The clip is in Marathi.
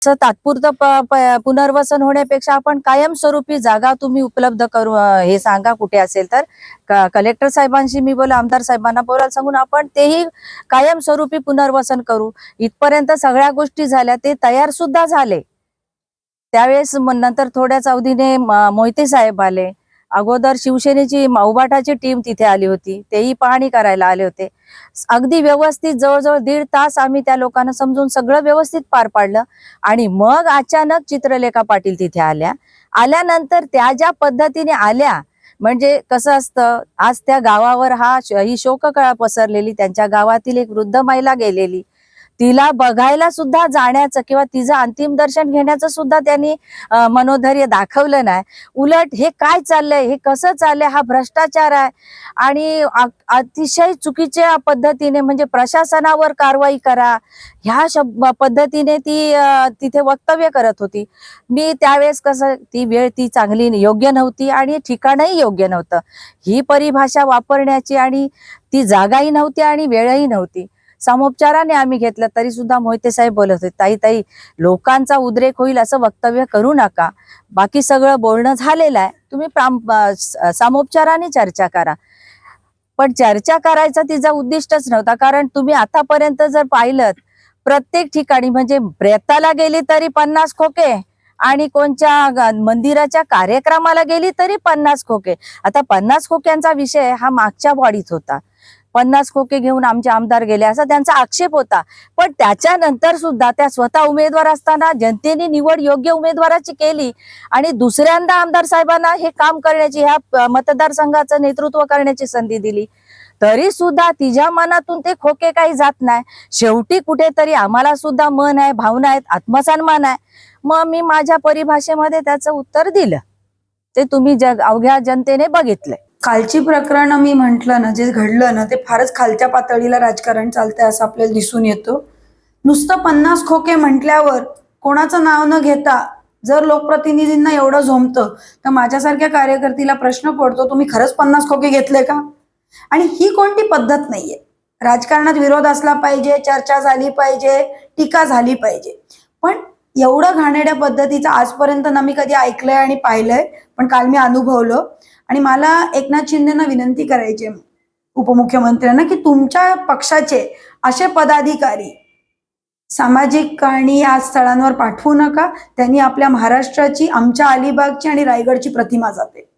असं तात्पुरतं पुनर्वसन होण्यापेक्षा आपण कायमस्वरूपी जागा तुम्ही उपलब्ध करू, हे सांगा कुठे असेल तर कलेक्टर साहेबांशी मी आमदार साहेबांना बोलायला सांगून आपण तेही कायमस्वरूपी पुनर्वसन करू. इथपर्यंत सगळ्या गोष्टी झाल्या, ते तयार सुद्धा झाले. त्यावेळेस नंतर थोड्याच अवधीने मोहिते साहेब आले. अगोदर शिवसेनेची उभाटाची टीम तिथे आली होती, तेही पाहणी करायला आले होते. अगदी व्यवस्थित जवळजवळ 1.5 तास आम्ही त्या लोकांना समजून सगळं व्यवस्थित पार पाडलं. आणि मग अचानक चित्रलेखा पाटील तिथे आल्यानंतर त्या ज्या पद्धतीने आल्या, म्हणजे कसं असतं, आज त्या गावावर ही शोककळा पसरलेली, त्यांच्या गावातील एक वृद्ध महिला गेलेली, तिला बघायला सुद्धा जाण्याचं किंवा तिचं अंतिम दर्शन घेण्याचं सुद्धा त्यांनी मनोधैर्य दाखवलं नाही. उलट हे काय चाललंय, हे कसं चाललंय, हा भ्रष्टाचार आहे आणि अतिशय चुकीच्या पद्धतीने म्हणजे प्रशासनावर कारवाई करा ह्या पद्धतीने ती तिथे वक्तव्य करत होती. मी त्यावेळेस कसं, ती वेळ ती चांगली योग्य नव्हती आणि ठिकाणही योग्य नव्हतं. ही परिभाषा वापरण्याची आणि ती जागाही नव्हती आणि वेळही नव्हती. सामोपचाराने आम्ही घेतलं तरी सुद्धा मोहिते साहेब बोलत होते, ताई लोकांचा उद्रेक होईल असं वक्तव्य करू नका. बाकी सगळं बोलणं झालेलं आहे, तुम्ही सामोपचाराने चर्चा करा. पण चर्चा करायचा तिचा उद्दिष्टच नव्हता. कारण तुम्ही आतापर्यंत जर पाहिलं, प्रत्येक ठिकाणी म्हणजे प्रेताला गेली तरी 50 खोके आणि कोणत्या मंदिराच्या कार्यक्रमाला गेली तरी 50 खोके. आता 50 खोक्यांचा विषय हा मागच्या बॉडीत होता. 50 खोके घेऊन आमचे आमदार गेले असा त्यांचा आक्षेप होता. पण त्याच्यानंतर सुद्धा त्या स्वतः उमेदवार असताना जनतेने निवड योग्य उमेदवाराची केली आणि दुसऱ्यांदा आमदार साहेबांना हे काम करण्याची, ह्या मतदारसंघाचं नेतृत्व करण्याची संधी दिली, तरी सुद्धा तिच्या मनातून ते खोके काही जात नाही. शेवटी कुठेतरी आम्हाला सुद्धा मन आहे, भावना आहेत, आत्मसन्मान आहे. मग मी माझ्या परिभाषेमध्ये त्याचं उत्तर दिलं. ते तुम्ही अवघ्या जनतेने बघितलंय. कालची प्रकरण मी म्हंटल ना, जे घडलं ना, ते फारच खालच्या पातळीला राजकारण चालतंय असं आपल्याला दिसून येतं. नुसतं 50 खोके म्हटल्यावर कोणाचं नाव न घेता जर लोकप्रतिनिधींना एवढं झोंबतं, तर माझ्यासारख्या कार्यकर्तीला प्रश्न पडतो, तुम्ही खरंच 50 खोके घेतले का? आणि ही कोणती पद्धत नाहीये. राजकारणात विरोध असला पाहिजे, चर्चा झाली पाहिजे, टीका झाली पाहिजे, पण एवढं घाणेरड्या पद्धतीचं आजपर्यंत ना मी कधी ऐकलंय आणि पाहिलंय. पण काल मी अनुभवलं. आणि मला एकनाथ शिंदेना विनंती करायची, उपमुख्यमंत्र्यांना, की तुमच्या पक्षाचे असे पदाधिकारी सामाजिक आणि या स्थळांवर पाठवू नका. त्यांनी आपल्या महाराष्ट्राची, आमच्या अलिबागची आणि रायगडची प्रतिमा जाते.